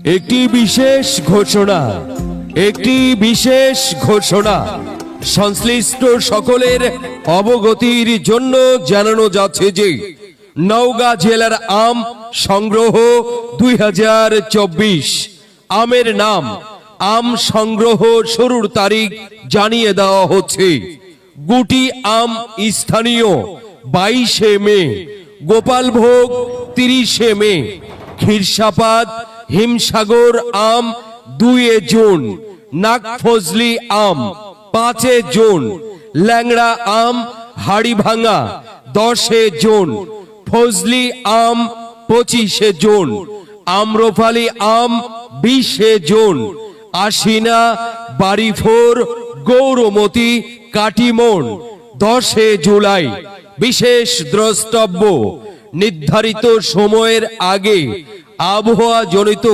একটি বিশেষ ঘোষণা, একটি বিশেষ ঘোষণা সংশ্লিষ্ট সকলের অবগতির জন্য জানানো যাচ্ছে যে নওগাঁ জেলার আম সংগ্রহ 2024 আমের নাম, আম সংগ্রহ শুরুর তারিখ জানিয়ে দেওয়া হচ্ছে। গুটি আম স্থানীয় 22 মে, গোপালভোগ 30 মে, ক্ষীরসাপাত হিমসাগর আম 2 জুন, নাগফজলি আম 5 জুন, ল্যাংড়া আম হাড়িভাঙা 10 জুন, ফজলি আম 25 জুন, আম্রপালি আম 20 জুন, আশিনা বাড়িফোর গৌরমতি কাটিমন 10 জুলাই। বিশেষ দ্রষ্টব্য, নির্ধারিত সময়ের আগে আবহাওয়া জনিত